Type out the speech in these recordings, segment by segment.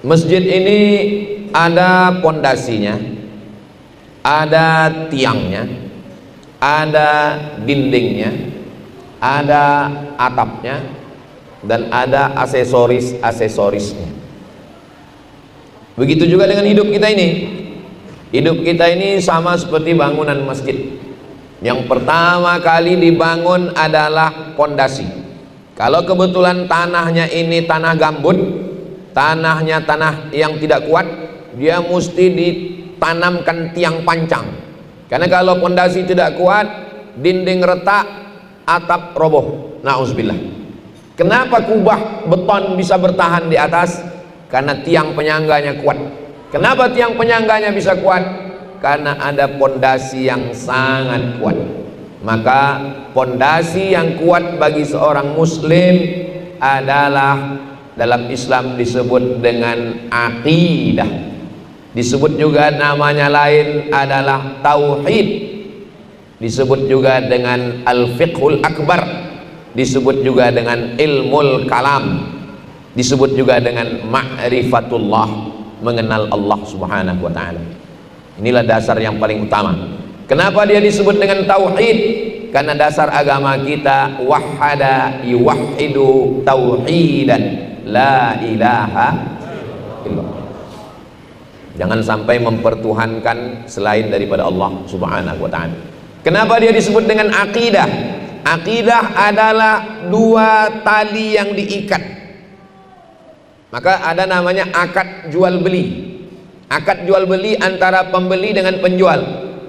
Masjid ini ada pondasinya, ada tiangnya, ada dindingnya, ada atapnya, dan ada aksesorisnya. Begitu juga dengan hidup kita ini. Hidup kita ini sama seperti bangunan masjid. Yang pertama kali dibangun adalah pondasi. Kalau kebetulan tanahnya ini tanah gambut, tanahnya tanah yang tidak kuat, dia mesti ditanamkan tiang pancang. Karena kalau pondasi tidak kuat, dinding retak, atap roboh. Nauzubillah. Kenapa kubah beton bisa bertahan di atas? Karena tiang penyangganya kuat. Kenapa tiang penyangganya bisa kuat? Karena ada pondasi yang sangat kuat. Maka pondasi yang kuat bagi seorang muslim adalah dalam Islam disebut dengan aqidah. Disebut juga namanya lain adalah tauhid. Disebut juga dengan al-fiqhul akbar. Disebut juga dengan ilmul kalam. Disebut juga dengan ma'rifatullah, mengenal Allah subhanahu wa ta'ala. Inilah dasar yang paling utama. Kenapa dia disebut dengan tauhid? Karena dasar agama kita wahada yuwahidu tauhidan la ilaha illallah. Jangan sampai mempertuhankan selain daripada Allah subhanahu wa ta'ala. Kenapa dia disebut dengan aqidah? Aqidah adalah dua tali yang diikat. Maka ada namanya akad jual beli. Akad jual beli antara pembeli dengan penjual.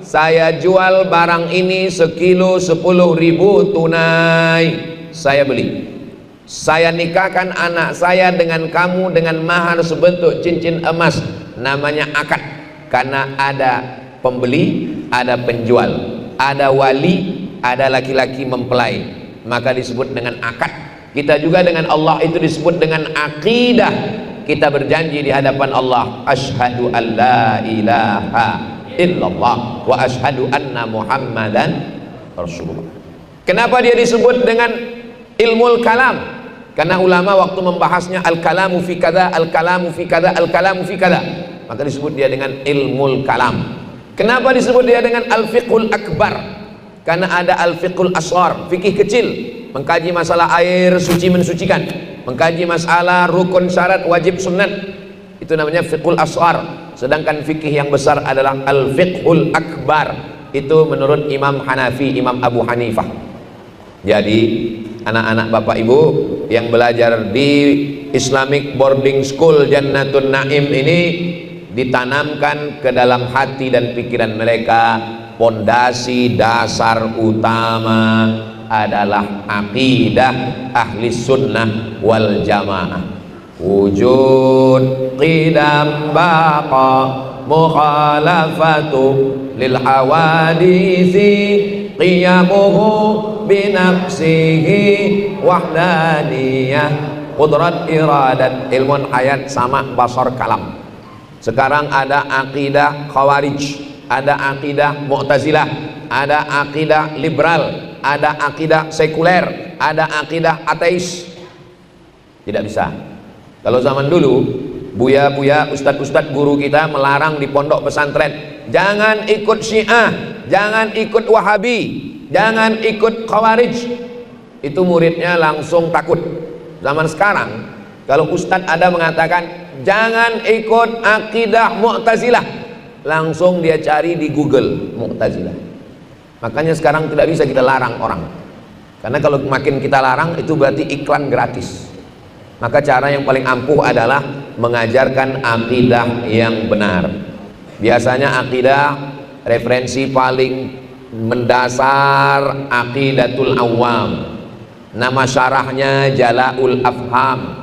Saya jual barang ini sekilo 10.000 tunai, saya beli. Saya nikahkan anak saya dengan kamu dengan mahar sebentuk cincin emas. Namanya akad. Karena ada pembeli, ada penjual, ada wali, ada laki-laki mempelai, maka disebut dengan akad. Kita juga dengan Allah itu disebut dengan aqidah. Kita berjanji di hadapan Allah, asyhadu an la ilaha illallah wa asyhadu anna muhammadan rasulullah. Kenapa dia disebut dengan ilmul kalam? Karena ulama waktu membahasnya al-kalamu fi kada, al-kalamu fi kada, al-kalamu fi kada, maka disebut dia dengan ilmul kalam. Kenapa disebut dia dengan al-fiqhul akbar? Karena ada al-fiqhul asghar, fikih kecil, mengkaji masalah air suci mensucikan, mengkaji masalah rukun syarat wajib sunat, itu namanya fiqhul asghar. Sedangkan fikih yang besar adalah al-fiqhul akbar, itu menurut Imam Hanafi, Imam Abu Hanifah. Jadi anak-anak bapak ibu yang belajar di Islamic Boarding School Jannatun Naim ini ditanamkan ke dalam hati dan pikiran mereka, pondasi dasar utama adalah aqidah ahli sunnah wal jamaah. Wujud qidam baqa mukhalafatu lil hawadisi qiyamuhu binafsihi wahdaniyah qudrat iradat ilmun hayat sama basar kalam. Sekarang ada aqidah khawarij, ada aqidah mu'tazilah, ada aqidah liberal, ada aqidah sekuler, ada aqidah ateis. Tidak bisa. Kalau zaman dulu buya-buya, ustadz-ustadz guru kita melarang di pondok pesantren, jangan ikut Syiah, jangan ikut Wahabi, jangan ikut Khawarij. Itu muridnya langsung takut. Zaman sekarang kalau ustadz ada mengatakan jangan ikut akidah Mu'tazilah, langsung dia cari di Google Mu'tazilah. Makanya sekarang tidak bisa kita larang orang, karena kalau makin kita larang itu berarti iklan gratis. Maka cara yang paling ampuh adalah mengajarkan akidah yang benar. Biasanya akidah referensi paling mendasar Aqidatul Awam, nama syarahnya Jala'ul Afham,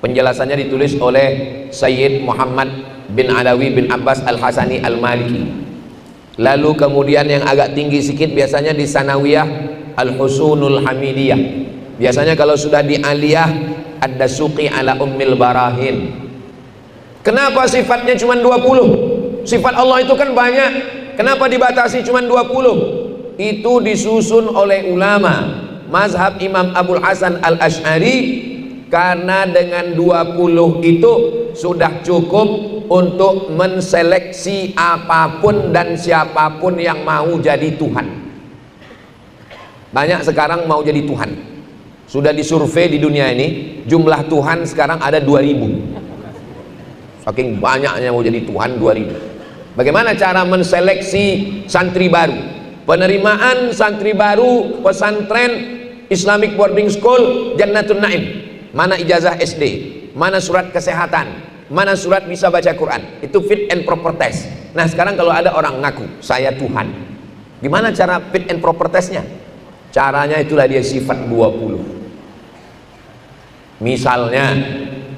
penjelasannya ditulis oleh Sayyid Muhammad bin Alawi bin Abbas Al-Hasani Al-Maliki. Lalu kemudian yang agak tinggi sedikit biasanya di Sanawiyah Al-Husunul Hamidiyah. Biasanya kalau sudah di Aliyah Ad-Dasuqi ala Ummil Barahin. Kenapa sifatnya cuma 20? Sifat Allah itu kan banyak. Kenapa dibatasi cuma 20? Itu disusun oleh ulama mazhab Imam Abul Hasan Al-Ash'ari, karena dengan 20 itu sudah cukup untuk menseleksi apapun dan siapapun yang mau jadi Tuhan. Banyak sekarang mau jadi Tuhan. Sudah disurvei di dunia ini, jumlah Tuhan sekarang ada 2000. Saking banyaknya mau jadi Tuhan 2000. Bagaimana cara menseleksi santri baru? Penerimaan santri baru pesantren Islamic Boarding School Jannatun Naim. Mana ijazah SD, mana surat kesehatan, mana surat bisa baca Quran. Itu fit and proper test. Nah sekarang kalau ada orang ngaku saya Tuhan, gimana cara fit and proper testnya? Caranya itulah dia sifat 20. Misalnya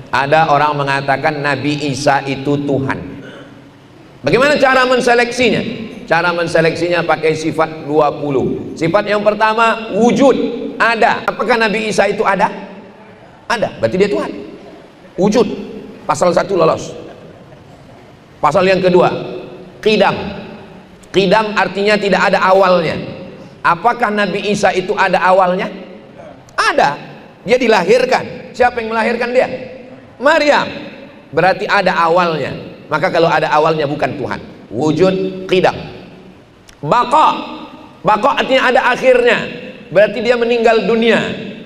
ada orang mengatakan Nabi Isa itu Tuhan. Bagaimana cara menseleksinya? Cara menseleksinya pakai sifat 20. Sifat yang pertama, wujud, ada. Apakah Nabi Isa itu ada? Ada, berarti dia Tuhan. Wujud, pasal 1 lolos. Pasal yang kedua, qidam. Qidam artinya tidak ada awalnya. Apakah Nabi Isa itu ada awalnya? Ada, dia dilahirkan. Siapa yang melahirkan dia? Maryam. Berarti ada awalnya. Maka kalau ada awalnya bukan Tuhan. Wujud, qidam. Baqa. Baqa artinya ada akhirnya, berarti dia meninggal dunia.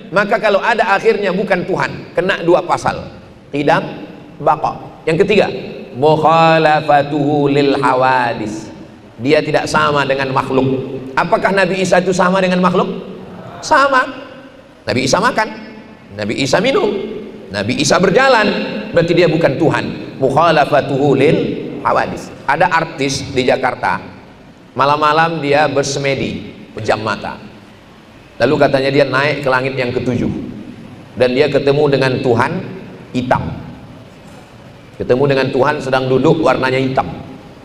Maka kalau ada akhirnya bukan Tuhan. Kena 2 pasal, qidam, baqa. Yang ketiga, mukhalafatuhu lil hawadis. Dia tidak sama dengan makhluk. Apakah Nabi Isa itu sama dengan makhluk? Sama. Nabi Isa makan, Nabi Isa minum, Nabi Isa berjalan, berarti dia bukan Tuhan. Mukhalafatuhu lil hawadis. Ada artis di Jakarta, malam-malam dia bersemedi, pejam mata. Lalu katanya dia naik ke langit yang ke-7 dan dia ketemu dengan Tuhan hitam. Ketemu dengan Tuhan sedang duduk, warnanya hitam.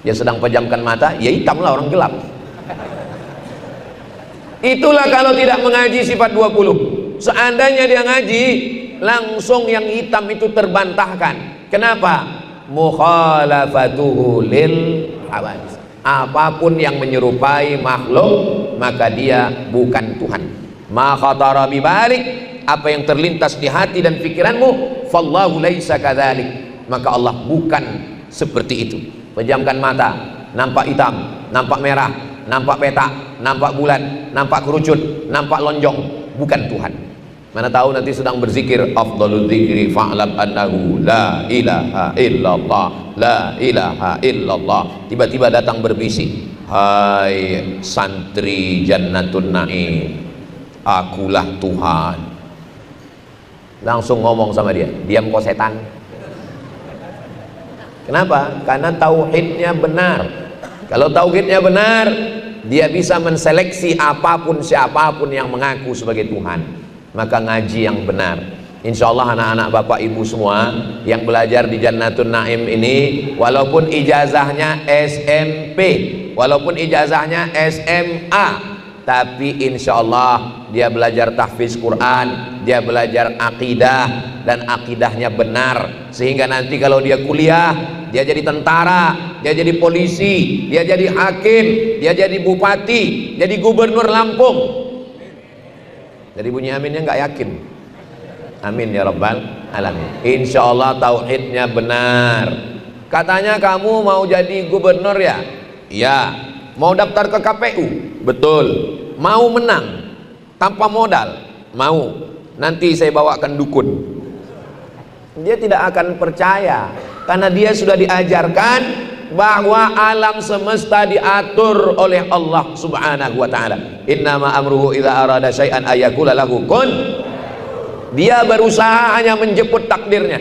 Dia sedang pejamkan mata, ya hitam lah, orang gelap. Itulah kalau tidak mengaji sifat 20. Seandainya dia ngaji, langsung yang hitam itu terbantahkan. Kenapa? Mukhalafatuhu lil hawadis. Apapun yang menyerupai makhluk, maka dia bukan Tuhan. Ma khatara bi balik, apa yang terlintas di hati dan pikiranmu, fallahu laisa kadzalik, maka Allah bukan seperti itu. Pejamkan mata, nampak hitam, nampak merah, nampak petak, nampak bulan, nampak kerucut, nampak lonjong, bukan Tuhan. Mana tahu nanti sedang berzikir, afdhalul dzikri fa'lam annahu la ilaha illallah, la ilaha illallah. Tiba-tiba datang berbisik, hai santri Jannatun Naim, akulah Tuhan. Langsung ngomong sama dia, diam kau setan. Kenapa? Karena tauhidnya benar. Kalau tauhidnya benar, dia bisa menseleksi apapun siapapun yang mengaku sebagai Tuhan. Maka ngaji yang benar. Insya Allah anak-anak bapak ibu semua yang belajar di Jannatun Naim ini, walaupun ijazahnya SMP, walaupun ijazahnya SMA, tapi insya Allah dia belajar tahfiz Quran, dia belajar akidah, dan akidahnya benar, sehingga nanti kalau dia kuliah, dia jadi tentara, dia jadi polisi, dia jadi hakim, dia jadi bupati, jadi gubernur Lampung. Jadi bunyi aminnya nggak yakin. Amin ya rabbal alamin. Insya Allah tauhidnya benar. Katanya kamu mau jadi gubernur ya? Iya. Mau daftar ke KPU? Betul. Mau menang tanpa modal? Mau. Nanti saya bawakan dukun. Dia tidak akan percaya, karena dia sudah diajarkan bahwa alam semesta diatur oleh Allah subhanahu wa ta'ala. Innama amruhu idza arada syai'an ayyakula lahu kun. Dia berusaha hanya menjemput takdirnya.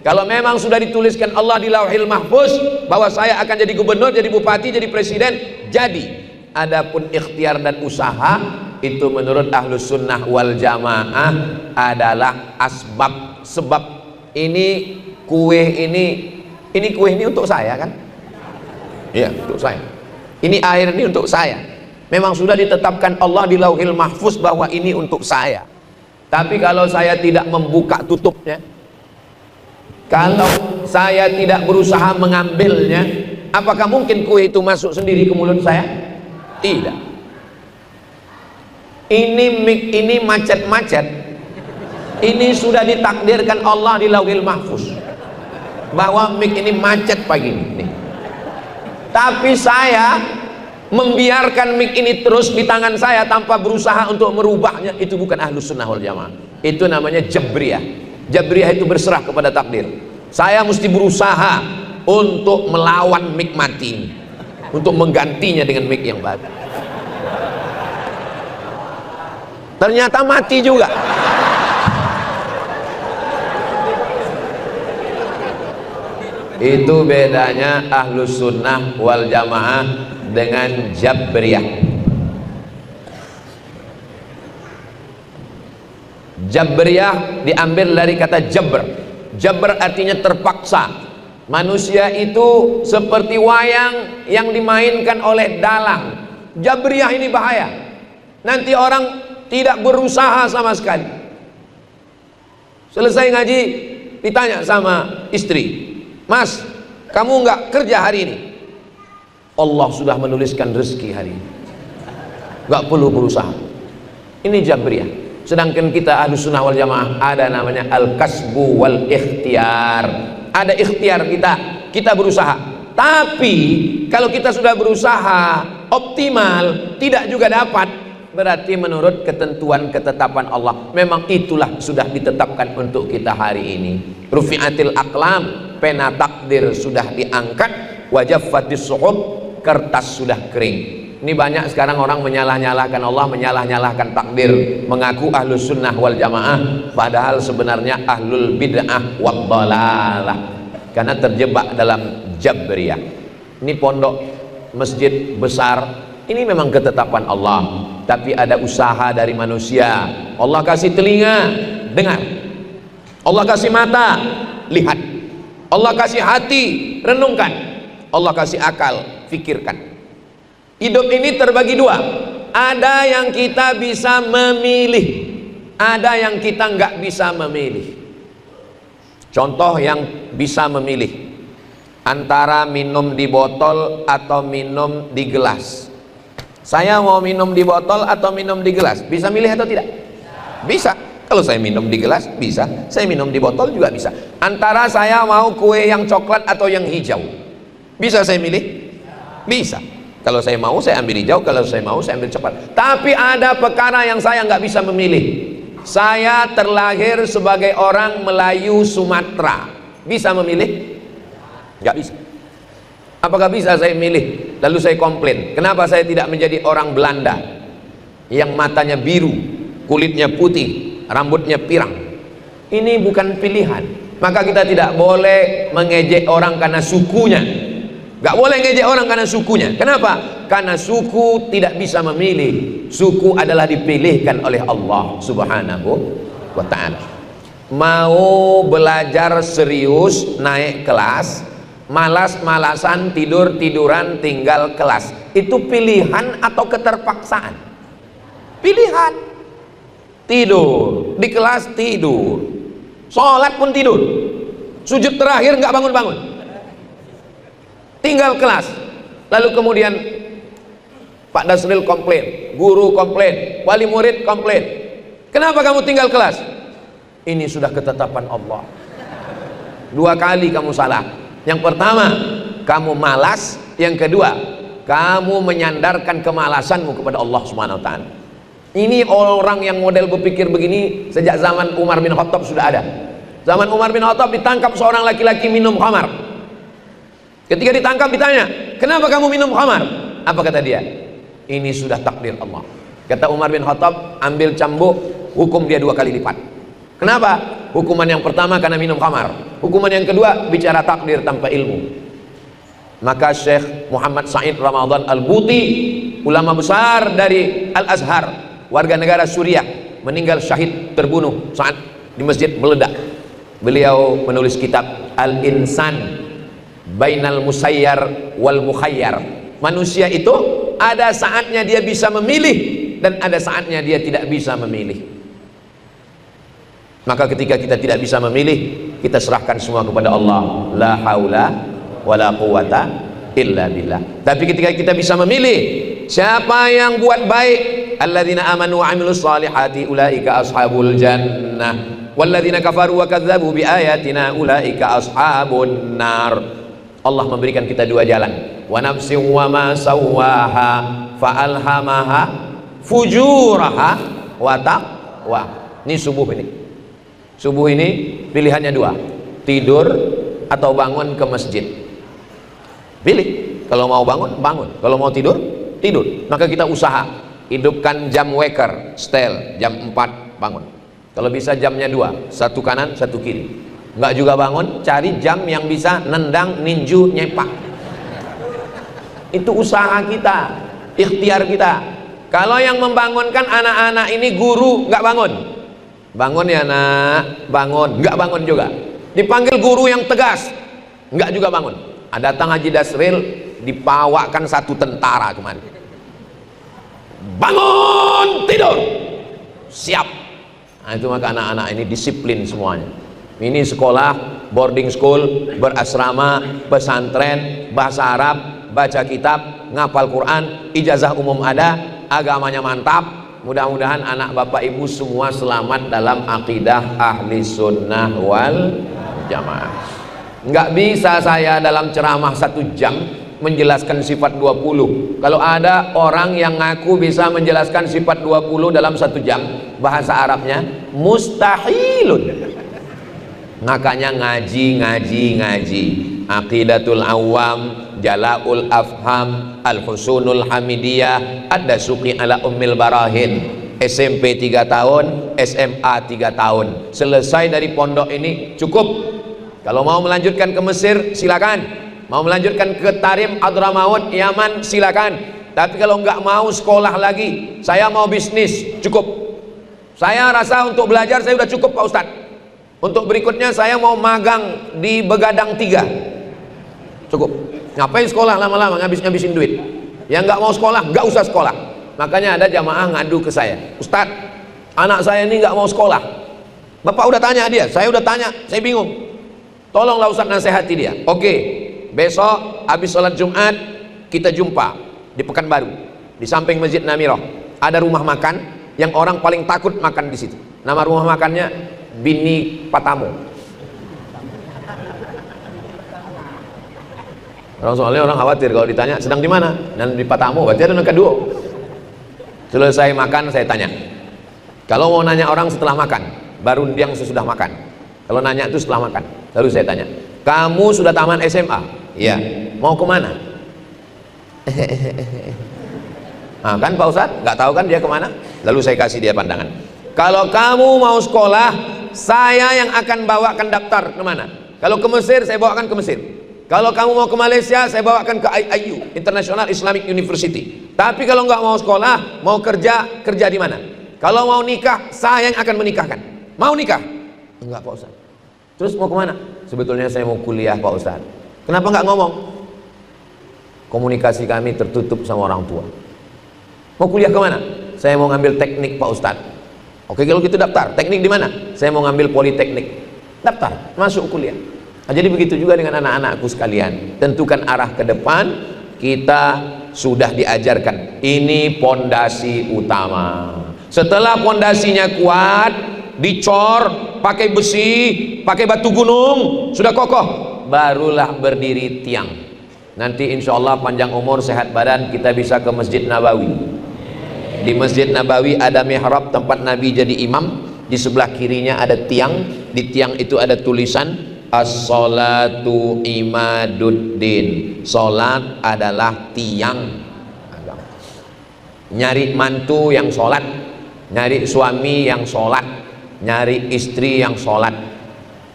Kalau memang sudah dituliskan Allah di Lauhil Mahfuz bahwa saya akan jadi gubernur, jadi bupati, jadi presiden, jadi. Adapun ikhtiar dan usaha itu menurut Ahlus Sunnah wal Jamaah adalah asbab, sebab. Ini kue ini untuk saya kan? Iya, untuk saya. Ini air ini untuk saya. Memang sudah ditetapkan Allah di Lauhil Mahfuz bahwa ini untuk saya. Tapi kalau saya tidak membuka tutupnya, kalau saya tidak berusaha mengambilnya, apakah mungkin kue itu masuk sendiri ke mulut saya? Tidak. Ini macet-macet. Ini sudah ditakdirkan Allah di Lauhil Mahfuz. bahwa mic ini macet pagi ini. Tapi saya membiarkan mic ini terus di tangan saya tanpa berusaha untuk merubahnya, itu bukan Ahlus Sunnah wal Jamaah. Itu namanya Jabriyah. Jabriyah itu berserah kepada takdir. Saya mesti berusaha untuk melawan mic mati ini, untuk menggantinya dengan mic yang baru. Ternyata mati juga. Itu bedanya Ahlus Sunnah wal Jamaah dengan Jabriyah. Jabriyah diambil dari kata jabr. Jabr artinya terpaksa. Manusia itu seperti wayang yang dimainkan oleh dalang. Jabriyah ini bahaya. Nanti orang tidak berusaha sama sekali. Selesai ngaji ditanya sama istri, "Mas, kamu nggak kerja hari ini?" Allah sudah menuliskan rezeki hari ini, nggak perlu berusaha. Ini Jabriyah. Sedangkan kita Ahlus Sunnah wal Jamaah ada namanya al-kasbu wal ikhtiar. Ada ikhtiar kita berusaha. Tapi kalau kita sudah berusaha optimal tidak juga dapat, berarti menurut ketentuan ketetapan Allah memang itulah sudah ditetapkan untuk kita hari ini. Rufi'atil aqlam, pena takdir sudah diangkat, wajaffatis suhub, kertas sudah kering. Ini banyak sekarang orang menyalah-nyalahkan Allah, menyalah-nyalahkan takdir, mengaku Ahlus Sunnah wal Jamaah padahal sebenarnya ahlul bid'ah wad dhalalah, karena terjebak dalam Jabriyah. Ini pondok masjid besar, ini memang ketetapan Allah, tapi ada usaha dari manusia. Allah kasih telinga, dengar. Allah kasih mata, lihat. Allah kasih hati, renungkan. Allah kasih akal, fikirkan. Hidup ini terbagi dua. Ada yang kita bisa memilih, ada yang kita nggak bisa memilih. Contoh yang bisa memilih antara minum di botol atau minum di gelas. Saya mau minum di botol atau minum di gelas, bisa milih atau tidak? Bisa. Kalau saya minum di gelas bisa, saya minum di botol juga bisa. Antara saya mau kue yang coklat atau yang hijau, bisa saya milih? Bisa. Kalau saya mau saya ambil hijau, kalau saya mau saya ambil coklat. Tapi ada perkara yang saya nggak bisa memilih. Saya terlahir sebagai orang Melayu Sumatera, bisa memilih? Nggak bisa. Apakah bisa saya milih lalu saya komplain, kenapa saya tidak menjadi orang Belanda yang matanya biru, kulitnya putih, rambutnya pirang? Ini bukan pilihan. Maka kita tidak boleh mengejek orang karena sukunya. Gak boleh ngejek orang karena sukunya. Kenapa? Karena suku tidak bisa memilih. Suku adalah dipilihkan oleh Allah Subhanahu wa ta'ala. Mau belajar serius, naik kelas, malas-malasan, tidur-tiduran, tinggal kelas, itu pilihan atau keterpaksaan? Pilihan. Tidur di kelas, tidur, sholat pun tidur, sujud terakhir nggak bangun-bangun, tinggal kelas. Lalu kemudian Pak Dasril komplain, guru komplain, wali murid komplain, kenapa kamu tinggal kelas? Ini sudah ketetapan Allah. Dua kali kamu salah. Yang pertama, kamu malas. Yang kedua, kamu menyandarkan kemalasanmu kepada Allah Subhanahu wa ta'ala. Ini orang yang model berpikir begini sejak zaman Umar bin Khattab sudah ada. Zaman Umar bin Khattab ditangkap seorang laki-laki minum khamar. Ketika ditangkap ditanya, kenapa kamu minum khamar? Apa kata dia? Ini sudah takdir Allah. Kata Umar bin Khattab, ambil cambuk, hukum dia 2 kali lipat. Kenapa? Hukuman yang pertama karena minum khamar, hukuman yang kedua bicara takdir tanpa ilmu. Maka Syekh Muhammad Said Ramadan Al-Buti, ulama besar dari Al-Azhar, warga negara Suriah, meninggal syahid, terbunuh saat di masjid meledak. Beliau menulis kitab Al-Insan Bainal Musayyar wal Mukhayyar. Manusia itu ada saatnya dia bisa memilih dan ada saatnya dia tidak bisa memilih. Maka ketika kita tidak bisa memilih, kita serahkan semua kepada Allah. La haula wala quwata illa billah. Tapi ketika kita bisa memilih, Siapa yang buat baik, alladzina amanu wa amilus solihati ulaika ashabul jannah walladzina kafaru wa kadzabu biayatina ulaika ashabun nar. Allah memberikan kita dua jalan. Wa nafsin wa ma sawwaha fa alhamaha fujuraha wa taqwa. Ini subuh ini. Subuh ini pilihannya dua, tidur atau bangun ke masjid. Pilih. Kalau mau bangun, bangun. Kalau mau tidur, tidur. Maka kita usaha hidupkan jam waker, setel jam 4 bangun. Kalau bisa jamnya 2, satu kanan, satu kiri. Enggak juga bangun, cari jam yang bisa nendang, ninju, nyepak. Itu usaha kita, ikhtiar kita. Kalau yang membangunkan anak-anak ini guru, enggak bangun. Bangun ya nak, bangun, enggak bangun juga. Dipanggil guru yang tegas, enggak juga bangun. Datang Haji Dasril, dipawakan satu tentara kemari. Bangun, tidur, siap. Nah, itu maka anak-anak ini disiplin semuanya. Ini sekolah, boarding school, berasrama, pesantren, bahasa Arab, baca kitab, ngapal Quran, ijazah umum ada, agamanya mantap. Mudah-mudahan anak bapak ibu semua selamat dalam akidah ahli sunnah wal jamaah. Nggak bisa saya dalam ceramah 1 jam menjelaskan sifat 20. Kalau ada orang yang ngaku bisa menjelaskan sifat 20 dalam 1 jam, bahasa Arabnya mustahilun. Makanya ngaji. Aqidatul Awam, Jala'ul Afham, Al-Husunul Hamidiyah, Ad-Dasuqi ala Ummil Barahin. SMP 3 tahun, SMA 3 tahun. Selesai dari pondok ini cukup. Kalau mau melanjutkan ke Mesir silakan, mau melanjutkan ke Tarim, Hadramaut, Yaman silakan. Tapi kalau nggak mau sekolah lagi, saya mau bisnis, cukup. Saya rasa untuk belajar saya udah cukup Pak Ustadz. Untuk berikutnya saya mau magang di Begadang 3, cukup. Ngapain sekolah lama-lama ngabisin duit? Yang nggak mau sekolah nggak usah sekolah. Makanya ada jamaah ngadu ke saya, Ustadz, anak saya ini nggak mau sekolah. Bapak udah tanya dia, saya udah tanya, saya bingung. Tolonglah Ustadz nasihati dia. Oke, besok habis sholat Jumat kita jumpa di Pekanbaru, di samping Masjid Namirah. Ada rumah makan yang orang paling takut makan di situ. Nama rumah makannya Bini Patamu. Soalnya orang khawatir kalau ditanya sedang di mana, dan di Patamu berarti ada kedua. Selesai makan saya tanya. Kalau mau nanya orang setelah makan, baru yang sesudah makan. Kalau nanya itu setelah makan. Lalu saya tanya, kamu sudah tamat SMA? Iya. Mau kemana? Nah, kan Pak Ustadz nggak tahu kan dia kemana. Lalu saya kasih dia pandangan, kalau kamu mau sekolah, saya yang akan bawakan daftar kemana. Kalau ke Mesir saya bawakan ke Mesir. Kalau kamu mau ke Malaysia saya bawakan ke IIU, International Islamic University. Tapi kalau nggak mau sekolah, mau kerja, kerja di mana? Kalau mau nikah, saya yang akan menikahkan. Mau nikah? Enggak Pak Ustadz. Terus mau kemana? Sebetulnya saya mau kuliah Pak Ustadz. Kenapa nggak ngomong? Komunikasi kami tertutup sama orang tua. Mau kuliah kemana? Saya mau ngambil teknik Pak Ustadz. Oke, kalau gitu daftar. Teknik di mana? Saya mau ngambil politeknik. Daftar, masuk kuliah. Nah, jadi begitu juga dengan anak-anakku sekalian. Tentukan arah ke depan. Kita sudah diajarkan. Ini pondasi utama. Setelah pondasinya kuat, dicor, pakai besi, pakai batu gunung, sudah kokoh, barulah berdiri tiang. Nanti insya Allah panjang umur, sehat badan, kita bisa ke Masjid Nabawi. Di Masjid Nabawi ada mihrab tempat Nabi jadi imam. Di sebelah kirinya ada tiang. Di tiang itu ada tulisan As-salatu imaduddin. Salat adalah tiang agama. Nyari mantu yang sholat, nyari suami yang sholat, nyari istri yang sholat.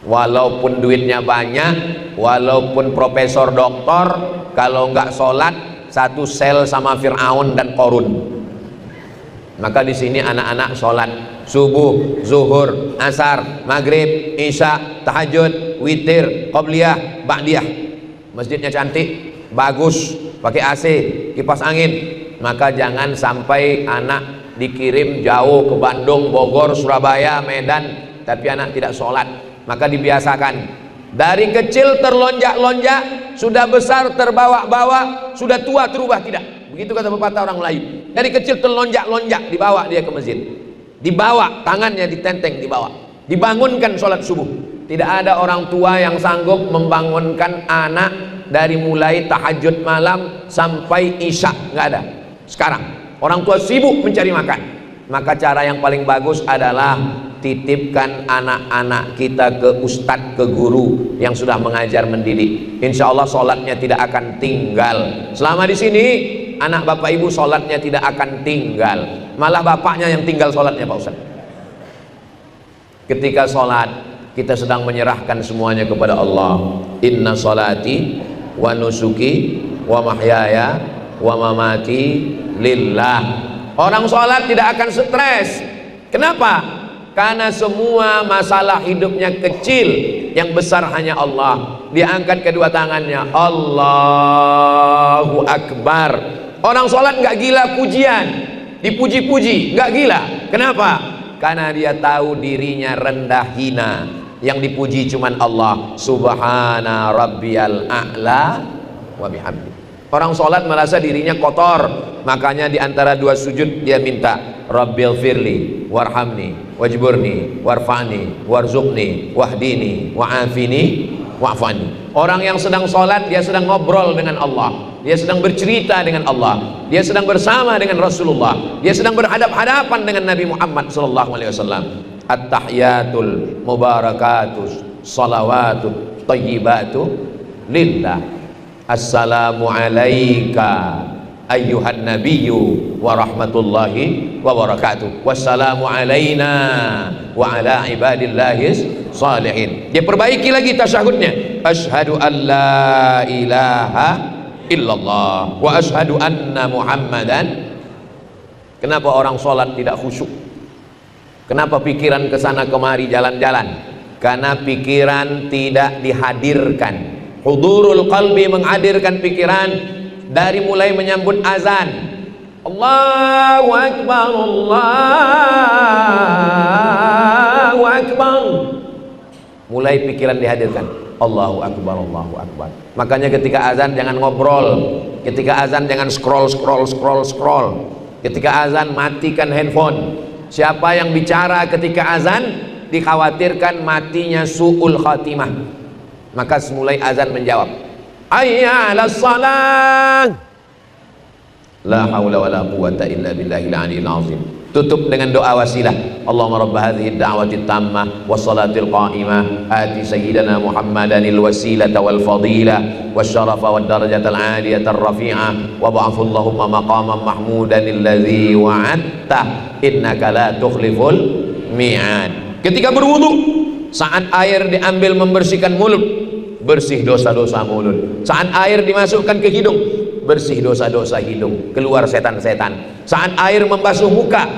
Walaupun duitnya banyak, walaupun profesor doktor, kalau nggak sholat satu sel sama Fir'aun dan Korun. Maka di sini anak-anak sholat subuh, zuhur, asar, maghrib, isya, tahajud, witir, qobliyah, ba'diyah. Masjidnya cantik, bagus, pakai AC, kipas angin. Maka jangan sampai anak dikirim jauh ke Bandung, Bogor, Surabaya, Medan, tapi anak tidak sholat. Maka dibiasakan dari kecil terlonjak-lonjak, sudah besar terbawa-bawa, sudah tua terubah tidak. Begitu kata pepatah orang Melayu. Dari kecil terlonjak-lonjak, dibawa dia ke masjid. Dibawa, tangannya ditenteng, dibawa. Dibangunkan sholat subuh. Tidak ada orang tua yang sanggup membangunkan anak dari mulai tahajud malam sampai isya, nggak ada. Sekarang orang tua sibuk mencari makan. Maka cara yang paling bagus adalah titipkan anak-anak kita ke ustadz, ke guru yang sudah mengajar mendidik. Insya Allah sholatnya tidak akan tinggal. Selama di sini anak bapak ibu sholatnya tidak akan tinggal, malah bapaknya yang tinggal sholatnya Pak Ustadz. Ketika sholat kita sedang menyerahkan semuanya kepada Allah. Inna sholati wa nusuki wa mahyaya wa mamati lillah. Orang sholat tidak akan stres. Kenapa? Karena semua masalah hidupnya kecil, yang besar hanya Allah. Dia angkat kedua tangannya, Allahu Akbar. Orang sholat nggak gila pujian, dipuji-puji, nggak gila. Kenapa? Karena dia tahu dirinya rendah hina. Yang dipuji cuman Allah. Subhana rabbiyal a'la wa bihamdi. Orang sholat merasa dirinya kotor, makanya di antara dua sujud dia minta Rabbil firli warhamni wajburni warfa'ni warzuqni wahdini wa'afini wa'fani. Orang yang sedang sholat dia sedang ngobrol dengan Allah, dia sedang bercerita dengan Allah, dia sedang bersama dengan Rasulullah, dia sedang berhadap-hadapan dengan Nabi Muhammad SAW. At-tahiyatul mubarakatus salawatut tayyibatu lillah. Assalamu alayka ayyuhan nabiyyu wa rahmatullahi wa barakatuh. Wassalamu alayna wa ala ibadillahis salihin. Dia perbaiki lagi tasyahudnya. Asyhadu an la ilaha illallah wa asyhadu anna muhammadan. Kenapa orang sholat tidak khusyuk? Kenapa pikiran kesana kemari jalan-jalan? Karena pikiran tidak dihadirkan. Hudurul qalbi, menghadirkan pikiran dari mulai menyambut azan. Allahu Akbar, Allahu Akbar. Mulai pikiran dihadirkan. Allahu Akbar, Allahu Akbar. Makanya ketika azan jangan ngobrol. Ketika azan jangan scroll. Ketika azan matikan handphone. Siapa yang bicara ketika azan dikhawatirkan matinya su'ul khatimah. Maka semulai azan menjawab, hayya 'alas shalah. La haula wala quwwata illa billahil aliyil azim. Tutup dengan doa wasilah. Allahumma rabb hadhihi ad-da'wati at-tammah was-salatil qa'imah ati sayyidina Muhammadanil wasilata wal fadilah wasyarafa wad darajatal 'aliyata ar-rafi'ah wa ba'athu Allahumma maqaman mahmudan alladzi wa'adta innaka la tukhliful mi'ad. Ketika berwudu, saat air diambil membersihkan mulut, bersih dosa-dosa mulut. Saat air dimasukkan ke hidung, bersih dosa-dosa hidung, keluar setan-setan. Saat air membasuh muka,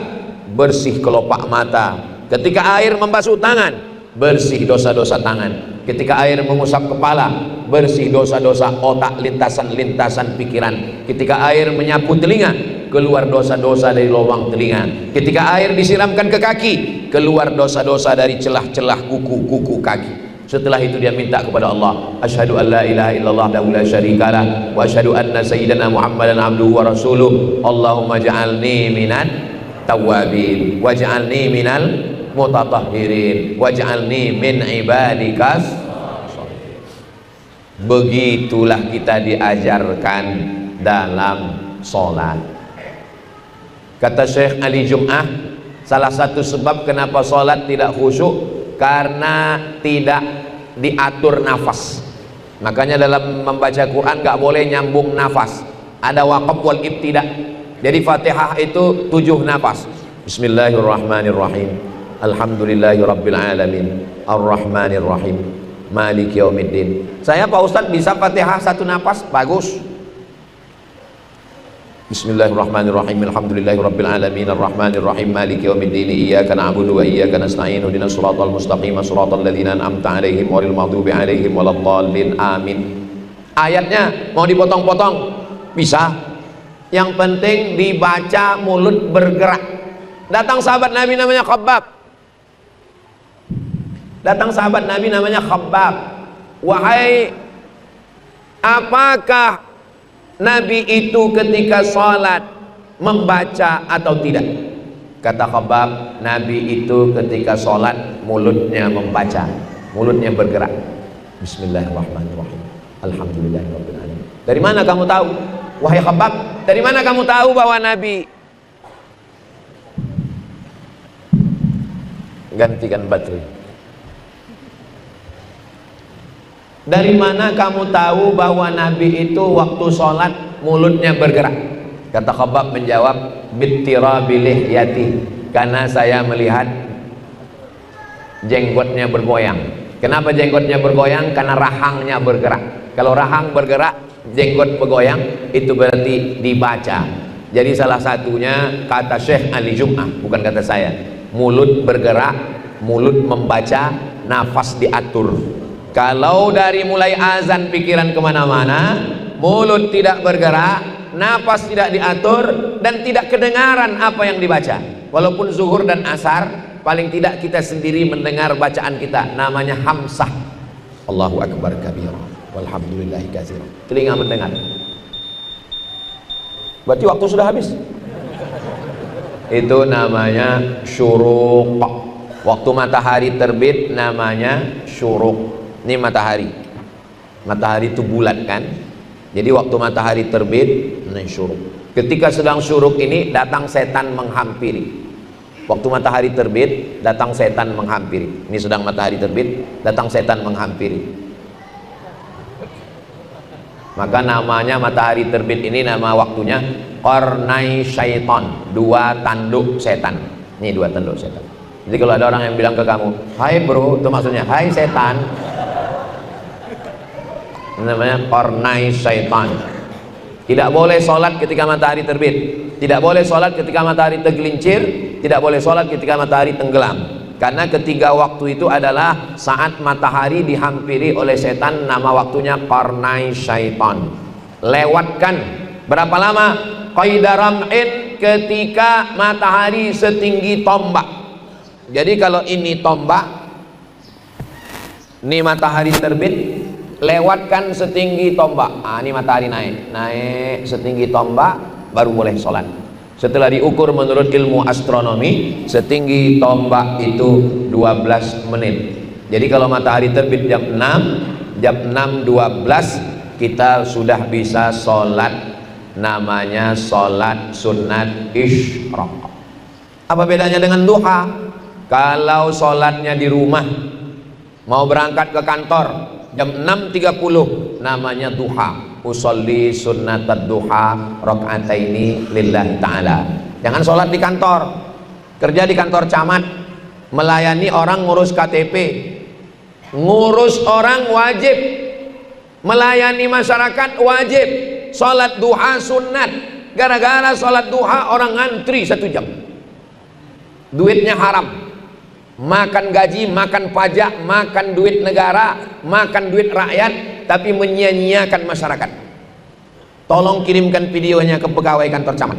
bersih kelopak mata. Ketika air membasuh tangan, bersih dosa-dosa tangan. Ketika air mengusap kepala, bersih dosa-dosa otak, lintasan-lintasan pikiran. Ketika air menyapu telinga, keluar dosa-dosa dari lubang telinga. Ketika air disiramkan ke kaki, keluar dosa-dosa dari celah-celah kuku-kuku kaki. Setelah itu dia minta kepada Allah, asyhadu an la ilaha illallah la syarikalah wa asyhadu anna sayyidana Muhammadan abduhu wa rasuluh. Allahumma ja'alni minan tawwabin waj'alni minal mutatahhirin waj'alni min ibadikas. Begitulah kita diajarkan dalam sholat. Kata Syekh Ali Jum'ah, salah satu sebab kenapa sholat tidak khusyuk karena tidak diatur nafas. Makanya dalam membaca Quran gak boleh nyambung nafas, ada waqaf wal ibtida. Jadi Fatihah itu 7 nafas. Bismillahirrahmanirrahim, alhamdulillahi rabbil alamin, arrahmanirrahim, maliki yaumiddin. Saya Pak Ustadz bisa Fatihah 1 nafas, bagus. Bismillahirrahmanirrahim, alhamdulillahi rabbil alamin, arrahmanirrahim, maliki yaumiddin, iyyaka na'budu wa iyyaka nasta'in, ihdinas siratal mustaqim, siratal ladzina an'amta 'alaihim ghairil maghdubi 'alaihim waladdallin, amin. Ayatnya mau dipotong-potong bisa, yang penting dibaca mulut bergerak. Datang sahabat Nabi namanya Khabbab. Datang sahabat Nabi namanya Khabbab. Wahai, apakah Nabi itu ketika sholat membaca atau tidak? Kata Khabbab, Nabi itu ketika sholat mulutnya membaca, mulutnya bergerak. Bismillahirrahmanirrahim, alhamdulillahirabbil alamin. Dari mana kamu tahu, wahai Khabbab? Dari mana kamu tahu bahwa Nabi? Gantikan baterai. Dari mana kamu tahu bahwa Nabi itu waktu sholat mulutnya bergerak? Kata Khabbab menjawab, bittirabi lihyati, karena saya melihat jenggotnya bergoyang. Kenapa jenggotnya bergoyang? Karena rahangnya bergerak. Kalau rahang bergerak, jenggot bergoyang, itu berarti dibaca. Jadi salah satunya kata Syekh Ali Jum'ah, bukan kata saya. Mulut bergerak, mulut membaca, nafas diatur. Kalau dari mulai azan pikiran kemana-mana, mulut tidak bergerak, nafas tidak diatur, dan tidak kedengaran apa yang dibaca. Walaupun zuhur dan asar, paling tidak kita sendiri mendengar bacaan kita, namanya hamsah. Allahu akbar kabira walhamdulillahi katsira. Telinga mendengar. Berarti waktu sudah habis. Itu namanya syuruq. Waktu matahari terbit namanya syuruq. Ini matahari. Matahari itu bulat kan? Jadi waktu matahari terbit, ini syuruq. Ketika sedang syuruq ini datang setan menghampiri. Waktu matahari terbit, datang setan menghampiri. Ini sedang matahari terbit, datang setan menghampiri. Maka namanya matahari terbit ini, nama waktunya qarnai syaitan, dua tanduk setan. Ini dua tanduk setan. Jadi kalau ada orang yang bilang ke kamu, hai bro, itu maksudnya hai setan. Namanya qarnai syaitan. Tidak boleh sholat ketika matahari terbit, tidak boleh sholat ketika matahari tergelincir, tidak boleh sholat ketika matahari tenggelam. Karena ketiga waktu itu adalah saat matahari dihampiri oleh setan, nama waktunya qarnai syaitan. Lewatkan. Berapa lama? Qaidaram'in, ketika matahari setinggi tombak. Jadi kalau ini tombak, ini matahari terbit, lewatkan setinggi tombak. Ini matahari naik setinggi tombak, baru boleh sholat. Setelah diukur menurut ilmu astronomi, setinggi tombak itu 12 menit. Jadi kalau matahari terbit jam 6, jam 6.12 kita sudah bisa sholat, namanya sholat sunat isyraq. Apa bedanya dengan duha? Kalau sholatnya di rumah, mau berangkat ke kantor jam 6.30, namanya duha. Usolli sunnatad duha rakaataini lillahi ta'ala. Jangan sholat di kantor, kerja di kantor camat, melayani orang ngurus KTP, ngurus orang wajib, melayani masyarakat wajib. Sholat duha sunnat. Gara-gara sholat duha orang ngantri 1 jam, duitnya haram. Makan gaji, makan pajak, makan duit negara, makan duit rakyat, tapi menyia-nyiakan masyarakat. Tolong kirimkan videonya ke pegawai kantor camat.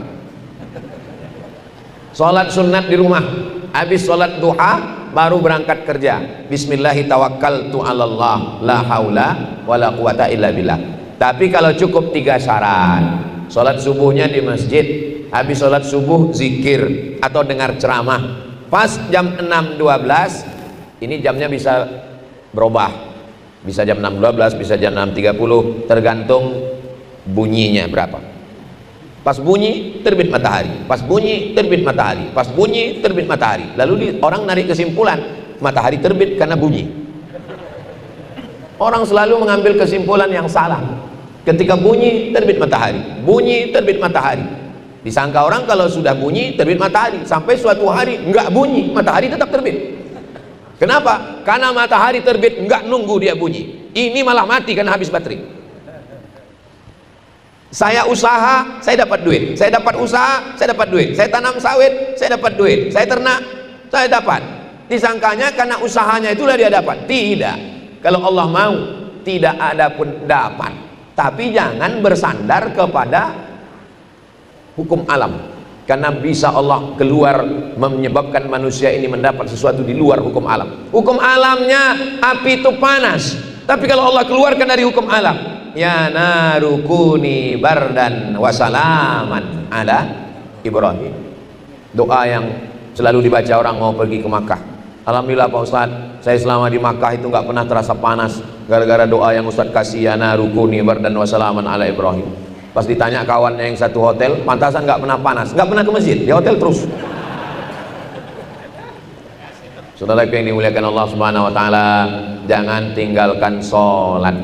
Sholat sunat di rumah, habis sholat duha baru berangkat kerja. Bismillahi tawakkaltu 'alallah, la haula wala quwata illa billah. Tapi kalau cukup 3 syarat. Sholat subuhnya di masjid, habis sholat subuh zikir atau dengar ceramah. Pas jam 6.12, ini jamnya bisa berubah, bisa jam 6.12, bisa jam 6.30, tergantung bunyinya berapa. Pas bunyi terbit matahari, pas bunyi terbit matahari, pas bunyi terbit matahari. Lalu orang narik kesimpulan matahari terbit karena bunyi. Orang selalu mengambil kesimpulan yang salah. Ketika bunyi terbit matahari, bunyi terbit matahari. Disangka orang kalau sudah bunyi terbit matahari, sampai suatu hari enggak bunyi, matahari tetap terbit. Kenapa? Karena matahari terbit enggak nunggu dia bunyi. Ini malah mati karena habis baterai. Saya usaha, saya dapat duit. Saya dapat usaha, saya dapat duit. Saya tanam sawit, saya dapat duit. Saya ternak, saya dapat. Disangkanya karena usahanya itulah dia dapat. Tidak. Kalau Allah mau, tidak ada pun dapat. Tapi jangan bersandar kepada hukum alam, karena bisa Allah keluar menyebabkan manusia ini mendapat sesuatu di luar hukum alam. Hukum alamnya api itu panas, tapi kalau Allah keluarkan dari hukum alam, ya naru kuni bardan wasalaman ala Ibrahim. Doa yang selalu dibaca orang mau pergi ke Makkah. Alhamdulillah Pak Ustadz, saya selama di Makkah itu nggak pernah terasa panas gara-gara doa yang Ustadz kasih, ya naru kuni bardan wasalaman ala Ibrahim. Pas ditanya kawannya yang satu hotel, pantasan nggak pernah panas, nggak pernah ke masjid, di hotel terus. Saudara yang dimuliakan Allah Subhanahu wa taala, jangan tinggalkan sholat.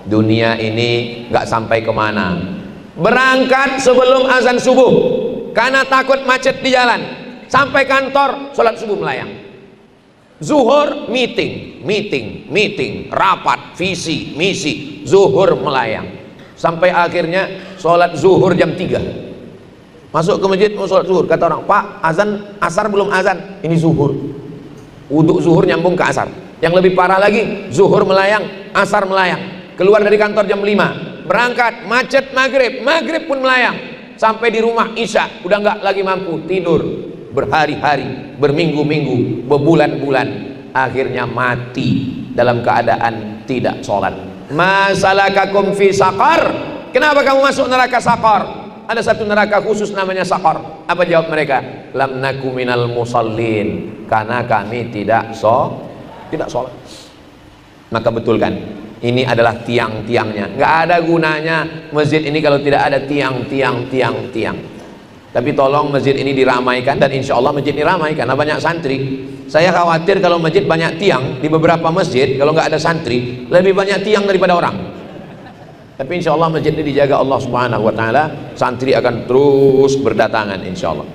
Dunia ini nggak sampai kemana. Berangkat sebelum azan subuh karena takut macet di jalan. Sampai kantor sholat subuh melayang. Zuhur meeting, rapat, visi, misi. Zuhur melayang. Sampai akhirnya sholat zuhur jam 3. Masuk ke masjid mau sholat zuhur, kata orang, Pak, azan asar belum azan, ini zuhur. Wudhu zuhur nyambung ke asar. Yang lebih parah lagi, zuhur melayang, asar melayang. Keluar dari kantor jam 5, berangkat macet maghrib pun melayang. Sampai di rumah isya, udah nggak lagi mampu tidur. Berhari-hari, berminggu-minggu, berbulan-bulan, akhirnya mati dalam keadaan tidak sholat. Masalakakum fi saqar, kenapa kamu masuk neraka saqar? Ada satu neraka khusus namanya saqar. Apa jawab mereka? Lam naku minal musallin, karena kami tidak sholat. Maka betulkan, ini adalah tiang-tiangnya. Nggak ada gunanya masjid ini kalau tidak ada tiang. Tapi tolong masjid ini diramaikan, dan insya Allah masjid ini ramai karena banyak santri. Saya khawatir kalau masjid banyak tiang, di beberapa masjid kalau nggak ada santri lebih banyak tiang daripada orang. Tapi insya Allah masjid ini dijaga Allah Subhanahu wa taala, santri akan terus berdatangan insya Allah.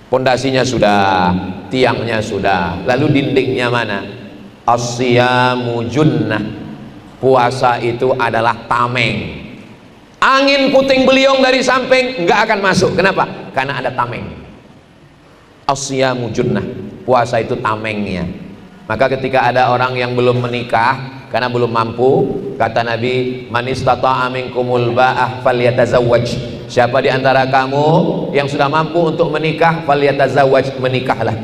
Pondasinya sudah, tiangnya sudah, lalu dindingnya mana? As-siyamu junnah, puasa itu adalah tameng. Angin puting beliung dari samping nggak akan masuk. Kenapa? Karena ada tameng. As-siyamu junnah, puasa itu tamengnya. Maka ketika ada orang yang belum menikah karena belum mampu, kata Nabi, man istata'a minkumul ba'ah falyatazawwaj. Siapa di antara kamu yang sudah mampu untuk menikah, falyatazawwaj, menikahlah.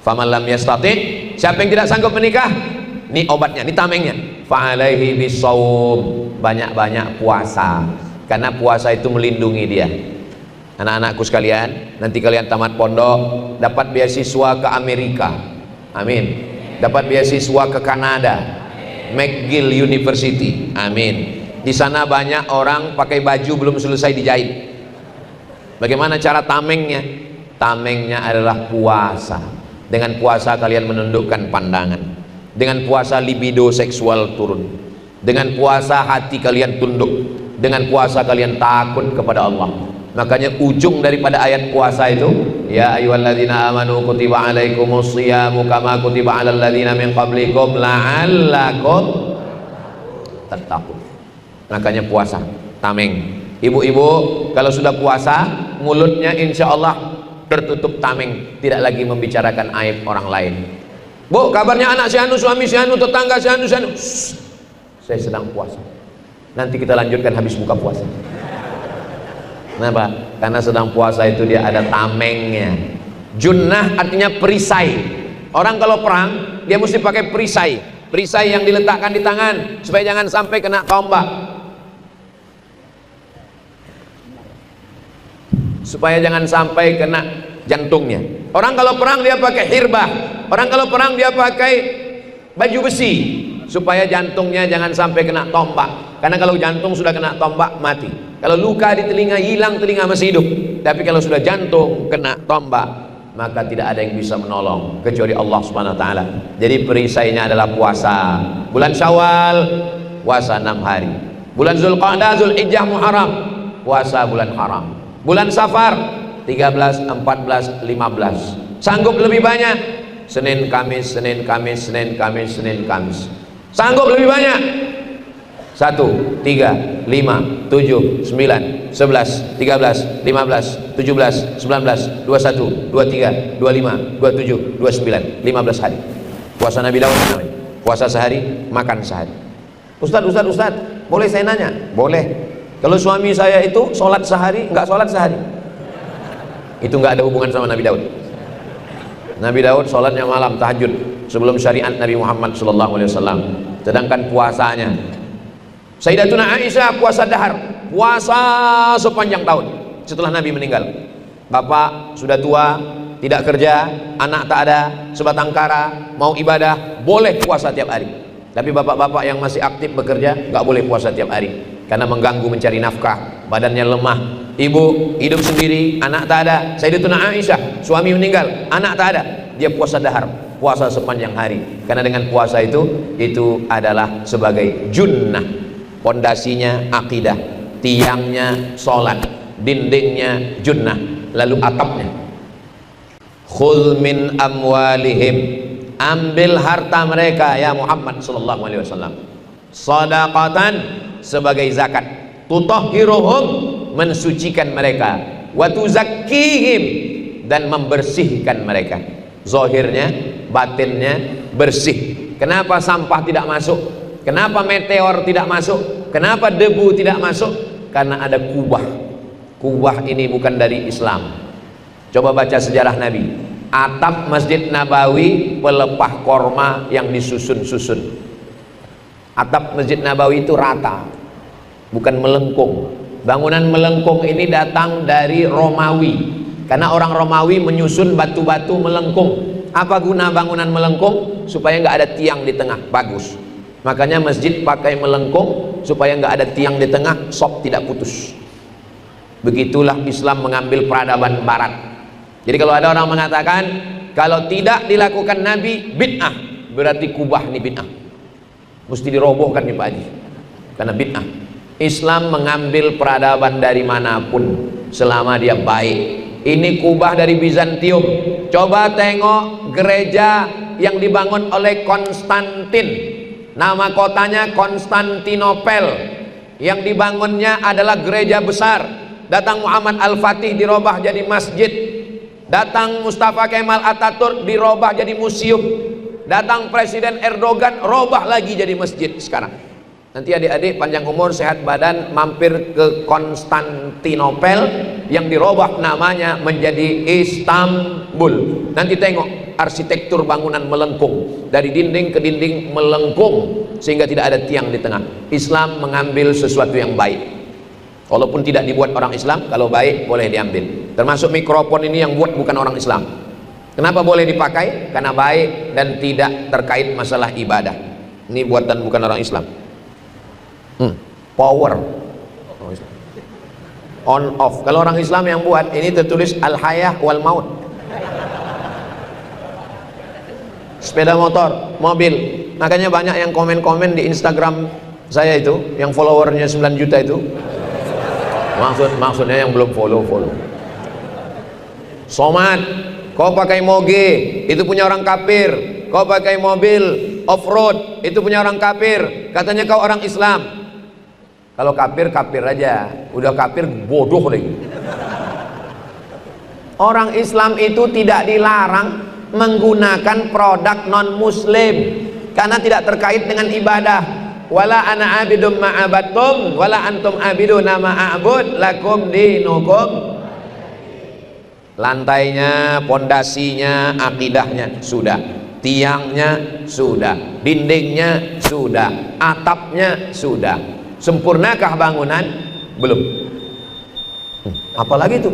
Faman lam yastati', siapa yang tidak sanggup menikah, ini obatnya, ini tamengnya, fa'alaihi bisawm, banyak-banyak puasa, karena puasa itu melindungi dia. Anak-anakku sekalian, nanti kalian tamat pondok dapat beasiswa ke Amerika, amin. Dapat beasiswa ke Kanada, McGill University, amin. Di sana banyak orang pakai baju belum selesai dijahit. Bagaimana cara tamengnya? Tamengnya adalah puasa. Dengan puasa kalian menundukkan pandangan. Dengan puasa libido seksual turun. Dengan puasa hati kalian tunduk. Dengan puasa kalian takut kepada Allah. Makanya ujung daripada ayat puasa itu, ya ayyuhalladzina amanu kutiba alaikumus shiyamu kama kutiba alal ladzina min qablikum la'allakum tattaqun. Makanya puasa, tameng. Ibu-ibu kalau sudah puasa, mulutnya insya Allah tertutup tameng, tidak lagi membicarakan aib orang lain. Bu, kabarnya anak si anu, suami si anu, tetangga si anu, si anu. Saya sedang puasa. Nanti kita lanjutkan habis buka puasa. Kenapa? Karena sedang puasa itu dia ada tamengnya. Junnah artinya perisai. Orang kalau perang dia mesti pakai perisai. Perisai yang diletakkan di tangan supaya jangan sampai kena tombak. Supaya jangan sampai kena jantungnya. Orang kalau perang dia pakai hirbah. Orang kalau perang dia pakai baju besi supaya jantungnya jangan sampai kena tombak. Karena kalau jantung sudah kena tombak mati. Kalau luka di telinga hilang, telinga masih hidup. Tapi kalau sudah jantung kena tombak, maka tidak ada yang bisa menolong kecuali Allah Subhanahu wa taala. Jadi perisainya adalah puasa. Bulan Syawal puasa 6 hari. Bulan Zulqa'dah, Zulhijjah, Muharram puasa bulan haram. Bulan Safar 13, 14, 15. Sanggup lebih banyak Senin, Kamis, Senin, Kamis, Senin, Kamis, Senin, Kamis. Sanggup lebih banyak 1, 3, 5, 7, 9, 11, 13, 15, 17, 19, 21, 23, 25, 27, 29, 15 hari. Puasa Nabi Daud namanya. Puasa sehari, makan sehari. Ustaz, boleh saya nanya? Boleh. Kalau suami saya itu sholat sehari, enggak sholat sehari, itu enggak ada hubungan sama Nabi Daud. Nabi Daud sholatnya malam, tahajud, sebelum syariat Nabi Muhammad SAW. Sedangkan puasanya Sayyidatuna Aisyah puasa dahar, puasa sepanjang tahun setelah Nabi meninggal. Bapak sudah tua, tidak kerja, anak tak ada, sebatang kara, mau ibadah, boleh puasa tiap hari. Tapi bapak-bapak yang masih aktif bekerja nggak boleh puasa tiap hari karena mengganggu mencari nafkah, badannya lemah. Ibu hidup sendiri, anak tak ada. Sayyidatuna Aisyah, suami meninggal, anak tak ada, dia puasa dahar, puasa sepanjang hari. Karena dengan puasa itu adalah sebagai junnah, pondasinya akidah, tiangnya sholat, dindingnya junnah, lalu atapnya khudh min amwalihim, ambil harta mereka ya Muhammad sallallahu alaihi wasallam, shadaqatan, sebagai zakat, tutahhiruhum, mensucikan mereka, wa tuzakkihim, dan membersihkan mereka, zahirnya batinnya bersih. Kenapa sampah tidak masuk? Kenapa meteor tidak masuk? Kenapa debu tidak masuk? Karena ada kubah. Kubah ini bukan dari Islam. Coba baca sejarah Nabi. Atap Masjid Nabawi pelepah korma yang disusun-susun. Atap Masjid Nabawi itu rata, bukan melengkung. Bangunan melengkung ini datang dari Romawi, karena orang Romawi menyusun batu-batu melengkung. Apa guna bangunan melengkung? Supaya nggak ada tiang di tengah, bagus. Makanya masjid pakai melengkung supaya nggak ada tiang di tengah, sop tidak putus. Begitulah Islam mengambil peradaban Barat. Jadi kalau ada orang mengatakan kalau tidak dilakukan Nabi bid'ah, berarti kubah ini bid'ah, mesti dirobohkan nih Pak Haji, karena bid'ah. Islam mengambil peradaban dari manapun selama dia baik. Ini kubah dari Bizantium. Coba tengok gereja yang dibangun oleh Konstantin, nama kotanya Konstantinopel, yang dibangunnya adalah gereja besar. Datang Muhammad Al-Fatih dirubah jadi masjid. Datang Mustafa Kemal Atatürk dirubah jadi museum. Datang Presiden Erdogan robah lagi jadi masjid sekarang. Nanti adik-adik panjang umur sehat badan mampir ke Konstantinopel yang dirubah namanya menjadi Istanbul. Nanti tengok arsitektur bangunan melengkung, dari dinding ke dinding melengkung sehingga tidak ada tiang di tengah. Islam mengambil sesuatu yang baik. Walaupun tidak dibuat orang Islam, kalau baik boleh diambil. Termasuk mikrofon ini yang buat bukan orang Islam. Kenapa boleh dipakai? Karena baik dan tidak terkait masalah ibadah. Ini buatan bukan orang Islam. Power on off. Kalau orang Islam yang buat ini tertulis al-hayah wal maut. Sepeda motor, mobil. Makanya banyak yang komen-komen di Instagram saya itu, yang followernya 9 juta itu. Maksudnya yang belum follow. Somad, kau pakai moge, itu punya orang kafir. Kau pakai mobil off-road, itu punya orang kafir. Katanya kau orang Islam. Kalau kafir, kafir aja. Udah kafir, bodoh lagi. Orang Islam itu tidak dilarang menggunakan produk non-muslim karena tidak terkait dengan ibadah. Wala ana abidum ma'abattum wala antum abiduna ma'abud lakum dinukum. Lantainya, pondasinya, akidahnya sudah, tiangnya sudah, dindingnya sudah, atapnya sudah. Sempurnakah bangunan? Belum. Apalagi itu?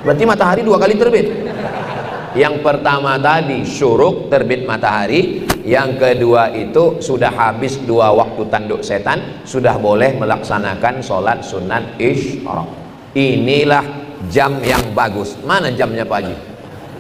Berarti matahari 2 kali terbit. Yang pertama tadi syuruk, terbit matahari. Yang kedua itu sudah habis 2 waktu tanduk setan, sudah boleh melaksanakan sholat sunat isyraq. Inilah jam yang bagus. Mana jamnya Pak Haji?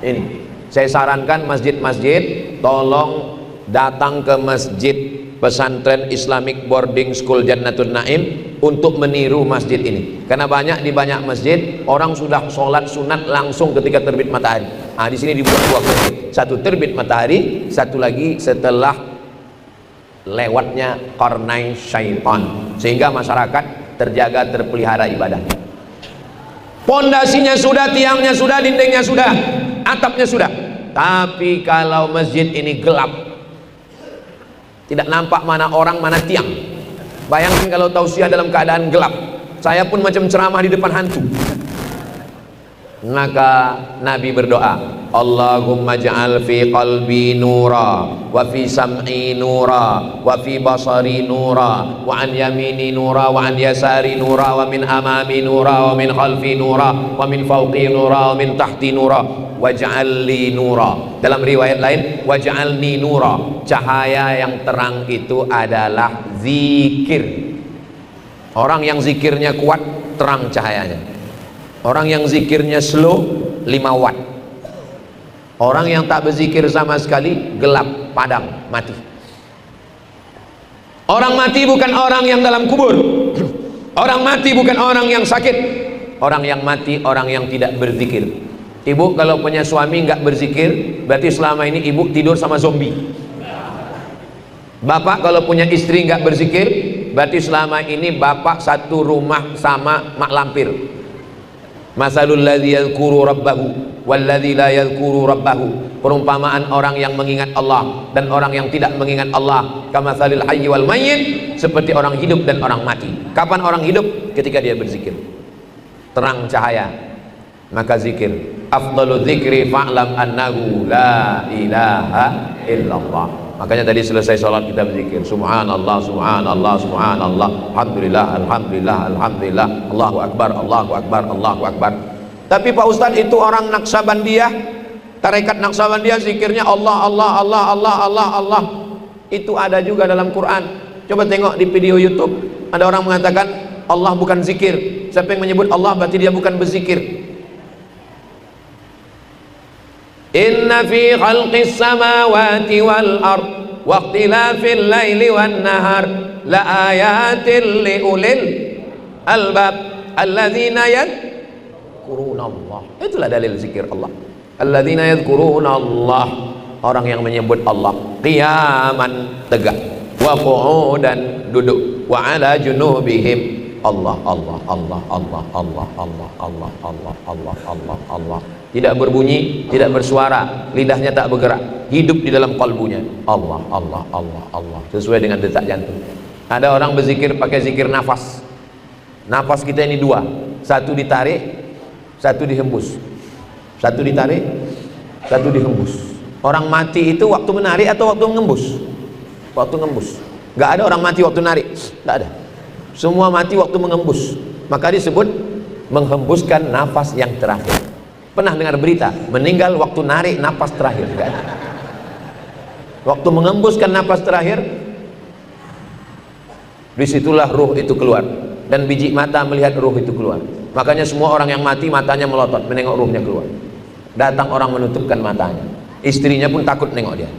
Ini saya sarankan masjid-masjid tolong datang ke masjid pesantren Islamic Boarding School Jannatul Naim untuk meniru masjid ini, karena di banyak masjid orang sudah sholat sunat langsung ketika terbit matahari. Di sini dibuat 2 kali, satu terbit matahari, satu lagi setelah lewatnya qarnain syaitan, sehingga masyarakat terjaga, terpelihara ibadahnya. Pondasinya sudah, tiangnya sudah, dindingnya sudah, atapnya sudah. Tapi kalau masjid ini gelap, tidak nampak mana orang mana tiang. Bayangkan kalau tausiah dalam keadaan gelap. Saya pun macam ceramah di depan hantu. Maka Nabi berdoa, Allahumma ja'al fi qalbi nura, wa fi sam'i nura, wa fi basari nura, wa an yamini nura, wa an yasari nura, wa min amami nura, wa min khalfi nura, wa min fawqi nura, wa min tahti nura, waj'al li nura. Dalam riwayat lain, waj'alni nura. Cahaya yang terang itu adalah zikir. Orang yang zikirnya kuat, terang cahayanya. Orang yang zikirnya slow, 5 watt. Orang yang tak berzikir sama sekali, gelap, padam, mati. Orang mati bukan orang yang dalam kubur. Orang mati bukan orang yang sakit. Orang yang mati, orang yang tidak berzikir. Ibu kalau punya suami nggak berzikir, berarti selama ini ibu tidur sama zombie. Bapak kalau punya istri nggak berzikir, berarti selama ini bapak satu rumah sama mak lampir. Masalul ladzi yadhkuru rabbahu walladzi la yadhkuru rabbahu. Perumpamaan orang yang mengingat Allah dan orang yang tidak mengingat Allah, kamatsalil hayyi wal mayyit, seperti orang hidup dan orang mati. Kapan orang hidup? Ketika dia berzikir. Terang cahaya, maka zikir. Afdalu dzikri fa'lam annahu la ilaha illallah. Makanya tadi selesai sholat kita berzikir, subhanallah, subhanallah, subhanallah, alhamdulillah, alhamdulillah, alhamdulillah, Allahu akbar, Allahu akbar, Allahu akbar. Tapi Pak Ustadz, itu orang Naksabandiyah, tarekat Naksabandiyah, zikirnya Allah, Allah, Allah, Allah, Allah, Allah. Itu ada juga dalam Quran. Coba tengok di video YouTube, ada orang mengatakan Allah bukan zikir. Siapa yang menyebut Allah berarti dia bukan berzikir. Inna fi khalqis samawati wal ard wa ikhtilafil laili wan nahar la ayatin li ulil albab alladzina yadhkuruna Allah. Itulah dalil zikir Allah. Alladzina yadhkuruna Allah, orang yang menyebut Allah qiyaman, tegak, wa qu'udan, duduk, wa ala junubihim, Allah, Allah, Allah, Allah, Allah, Allah, Allah, Allah, Allah, Allah, Allah. Tidak berbunyi, tidak bersuara, lidahnya tak bergerak, hidup di dalam kalbunya. Allah, Allah, Allah, Allah, sesuai dengan detak jantung. Ada orang berzikir pakai zikir nafas. Nafas kita ini 2, satu ditarik, satu dihembus. Satu ditarik, satu dihembus. Orang mati itu waktu menarik atau waktu mengembus? Waktu mengembus. Gak ada orang mati waktu narik, gak ada. Semua mati waktu mengembus. Maka disebut menghembuskan nafas yang terakhir. Pernah dengar berita meninggal waktu narik nafas terakhir? Gak ada. Waktu mengembuskan nafas terakhir, disitulah ruh itu keluar, dan biji mata melihat ruh itu keluar. Makanya semua orang yang mati matanya melotot menengok ruhnya keluar. Datang orang menutupkan matanya, istrinya pun takut nengok dia.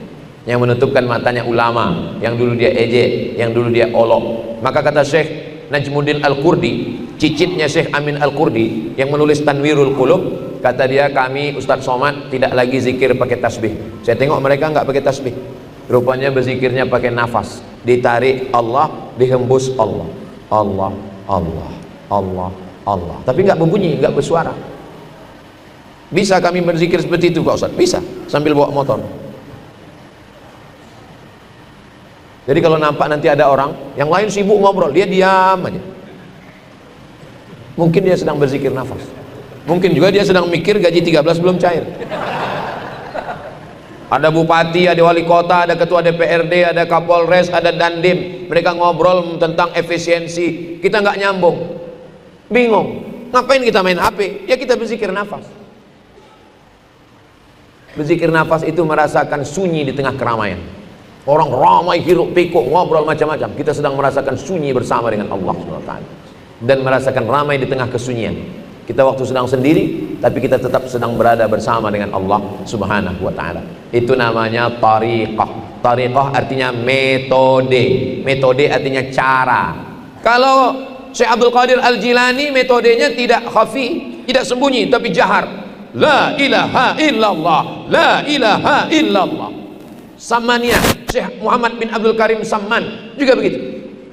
Yang menutupkan matanya ulama, yang dulu dia ejek, yang dulu dia olok. Maka kata Syekh Najmuddin Al-Qurdi, cicitnya Syekh Amin Al-Qurdi yang menulis Tanwirul Qulub, kata dia, kami Ustadz Somad tidak lagi zikir pakai tasbih. Saya tengok mereka nggak pakai tasbih, rupanya berzikirnya pakai nafas. Ditarik Allah, dihembus Allah, Allah, Allah, Allah, Allah, tapi nggak berbunyi, nggak bersuara. Bisa kami berzikir seperti itu Pak Ustadz? Bisa, sambil bawa motor. Jadi kalau nampak nanti ada orang yang lain sibuk ngobrol, dia diam aja. Mungkin dia sedang berzikir nafas. Mungkin juga dia sedang mikir gaji 13 belum cair. Ada bupati, ada wali kota, ada ketua DPRD, ada kapolres, ada dandim. Mereka ngobrol tentang efisiensi. Kita nggak nyambung, bingung. Ngapain kita main HP? Ya kita berzikir nafas. Berzikir nafas itu merasakan sunyi di tengah keramaian. Orang ramai hiruk pikuk ngobrol macam-macam, kita sedang merasakan sunyi bersama dengan Allah SWT, dan merasakan ramai di tengah kesunyian. Kita waktu sedang sendiri, tapi kita tetap sedang berada bersama dengan Allah Subhanahu wa Ta'ala. Itu namanya tariqah. Tariqah artinya metode. Metode artinya cara. Kalau Syekh Abdul Qadir Al-Jilani, metodenya tidak khafi, tidak sembunyi, tapi jahar. La ilaha illallah, la ilaha illallah. Samaniyah, Syekh Muhammad bin Abdul Karim Samman juga begitu.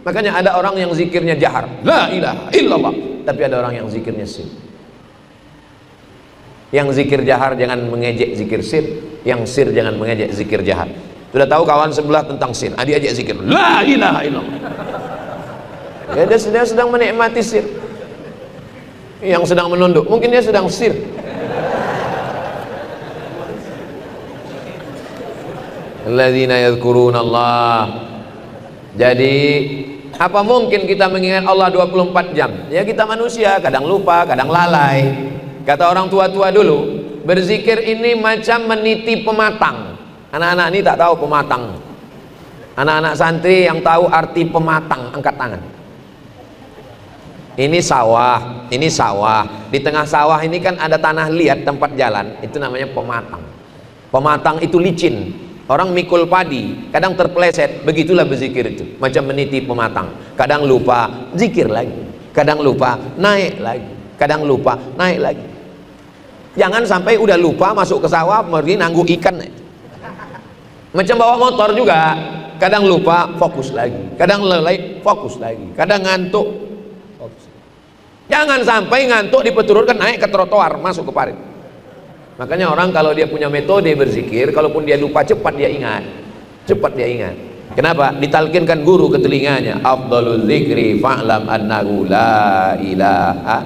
Makanya ada orang yang zikirnya jahar, la ilaha illallah, tapi ada orang yang zikirnya sir. Yang zikir jahar jangan mengejek zikir sir, yang sir jangan mengejek zikir jahar. Sudah tahu kawan sebelah tentang sir, adik-adik zikir la ilaha illallah. Ya, dia sedang menikmati sir. Yang sedang menunduk, mungkin dia sedang sir. alladzina yadhkurunallah. Jadi apa mungkin kita mengingat Allah 24 jam? Ya kita manusia, kadang lupa, kadang lalai. Kata orang tua-tua dulu, berzikir ini macam meniti pematang. Anak-anak ini tak tahu pematang. Anak-anak santri yang tahu arti pematang, angkat tangan. Ini sawah, ini sawah. Di tengah sawah ini kan ada tanah liat tempat jalan, itu namanya pematang. Pematang itu licin. Orang mikul padi, kadang terpeleset, begitulah berzikir itu. Macam meniti pematang. Kadang lupa, zikir lagi. Kadang lupa, naik lagi. Kadang lupa, naik lagi. Jangan sampai udah lupa masuk ke sawah, pergi nanggu ikan. Macam bawa motor juga. Kadang lupa, fokus lagi. Kadang lelai, fokus lagi. Kadang ngantuk, fokus. Jangan sampai ngantuk dipeturunkan naik ke trotoar, masuk ke parit. Makanya orang kalau dia punya metode berzikir, kalaupun dia lupa cepat dia ingat. Cepat dia ingat. Kenapa? Ditalkinkan guru ke telinganya. Afdalul dzikri fa'lam annahu la ilaha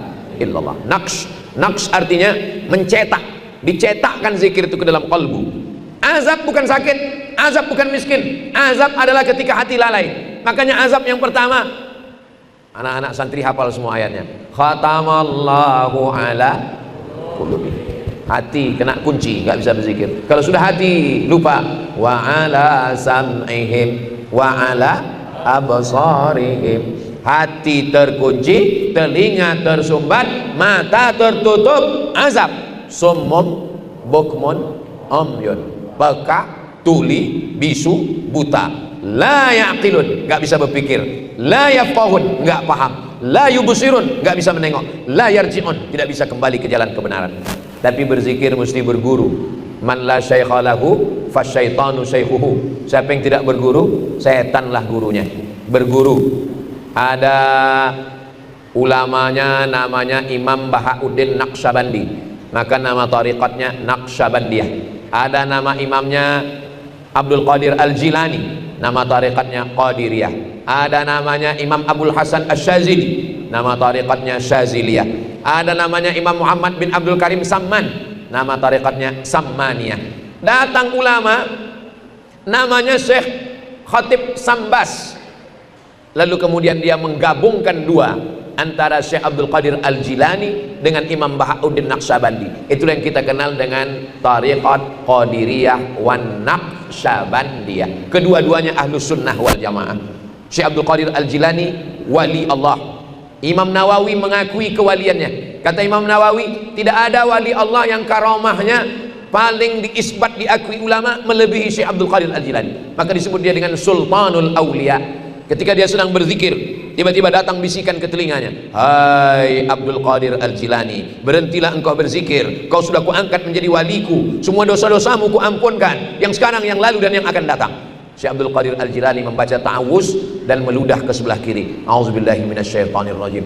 illallah. Naqsh. Naqsh artinya mencetak. Dicetakkan zikir itu ke dalam kalbu. Azab bukan sakit, azab bukan miskin. Azab adalah ketika hati lalai. Makanya azab yang pertama, anak-anak santri hafal semua ayatnya. Khatamallahu ala qulubi. Hati kena kunci, nggak bisa berzikir. Kalau sudah hati lupa, wa ala sam'ihim wa ala absarihim. Hati terkunci, telinga tersumbat, mata tertutup, azab. Summum bukmun umyun. Peka, tuli, bisu, buta. La yaqilun, nggak bisa berpikir. La yafqahun, nggak paham. La yubsirun, nggak bisa menengok. La yarji'un, tidak bisa kembali ke jalan kebenaran. Tapi berzikir mesti berguru. Man la syaikha lahu fasyaitanu syaikhuhu. Siapa yang tidak berguru, setanlah gurunya. Berguru. Ada ulamanya namanya Imam Bahauddin Naqsyabandi, maka nama tariqatnya Naqsyabandiyah. Ada nama imamnya Abdul Qadir Al-Jilani, nama tariqatnya Qadiriyah. Ada namanya Imam Abdul Hasan Asy-Syadzili, nama tariqatnya Syadziliyah. Ada namanya Imam Muhammad bin Abdul Karim Samman, nama tariqatnya Sammaniyah. Datang ulama namanya Syekh Khatib Sambas, lalu kemudian dia menggabungkan dua, antara Syekh Abdul Qadir Al-Jilani dengan Imam Bahauddin Naqsyabandi. Itulah yang kita kenal dengan tariqat Qadiriyah wan Naqsyabandiyah. Kedua-duanya ahlus sunnah wal jamaah. Syekh Abdul Qadir Al-Jilani wali Allah. Imam Nawawi mengakui kewaliannya. Kata Imam Nawawi, tidak ada wali Allah yang karamahnya paling diisbat, diakui ulama melebihi Syekh Abdul Qadir Al-Jilani. Maka disebut dia dengan Sultanul Aulia. Ketika dia sedang berzikir, tiba-tiba datang bisikan ke telinganya, hai Abdul Qadir Al-Jilani, berhentilah engkau berzikir, kau sudah kuangkat menjadi waliku, semua dosa-dosamu kuampunkan, yang sekarang, yang lalu, dan yang akan datang. Syekh Abdul Qadir Al-Jilani membaca ta'awuz dan meludah ke sebelah kiri. A'udzubillahi minasyaitonirrajim.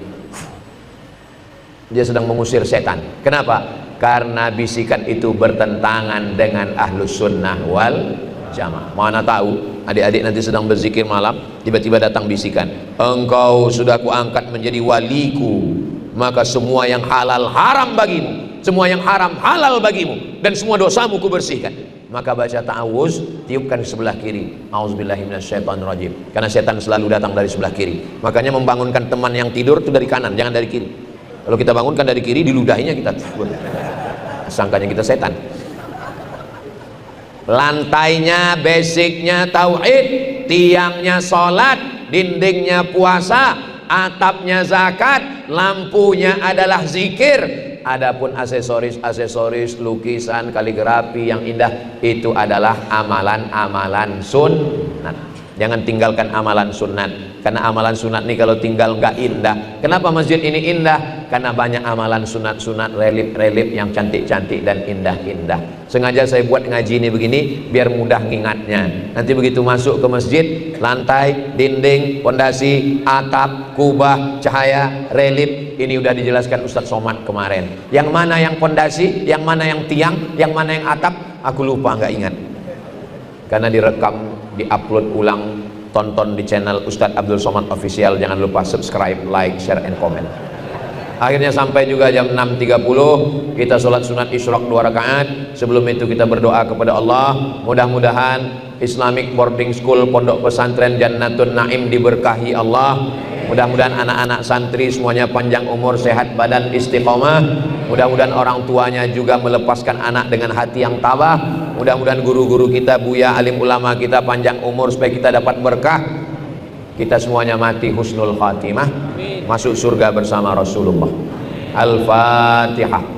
Dia sedang mengusir setan. Kenapa? Karena bisikan itu bertentangan dengan ahlus sunnah wal jamaah. Mana tahu adik-adik nanti sedang berzikir malam, tiba-tiba datang bisikan, engkau sudah kuangkat menjadi waliku, maka semua yang halal haram bagimu, semua yang haram halal bagimu, dan semua dosamu kubersihkan. Maka baca ta'awuz, tiupkan sebelah kiri, a'udzubillahi minasyaitonirrajim, karena setan selalu datang dari sebelah kiri. Makanya membangunkan teman yang tidur itu dari kanan, jangan dari kiri. Kalau kita bangunkan dari kiri, diludahinya kita, sangkanya kita setan. Lantainya, basicnya tauhid, tiangnya sholat, dindingnya puasa, atapnya zakat, lampunya adalah zikir. Adapun aksesoris, lukisan, kaligrafi yang indah, itu adalah amalan-amalan sunnat. Jangan tinggalkan amalan sunat, karena amalan sunat ini kalau tinggal nggak indah. Kenapa masjid ini indah? Karena banyak amalan sunat-sunat, relip-relip yang cantik-cantik dan indah-indah. Sengaja saya buat ngaji ini begini biar mudah ngingatnya. Nanti begitu masuk ke masjid, lantai, dinding, pondasi, atap, kubah, cahaya, relip, ini udah dijelaskan Ustadz Somad kemarin. Yang mana yang pondasi, yang mana yang tiang, yang mana yang atap, aku lupa, nggak ingat. Karena direkam, diupload ulang, tonton di channel Ustadz Abdul Somad Official. Jangan lupa subscribe, like, share, and comment. Akhirnya sampai juga jam 6.30, kita sholat sunat isyraq 2 rakaat. Sebelum itu kita berdoa kepada Allah, mudah-mudahan Islamic Boarding School Pondok Pesantren Jannatun Naim diberkahi Allah. Mudah-mudahan anak-anak santri semuanya panjang umur, sehat badan, istiqomah. Mudah-mudahan orang tuanya juga melepaskan anak dengan hati yang tabah. Mudah-mudahan guru-guru kita, buya, alim ulama kita panjang umur supaya kita dapat berkah. Kita semuanya mati husnul khatimah, masuk surga bersama Rasulullah. Al-Fatihah.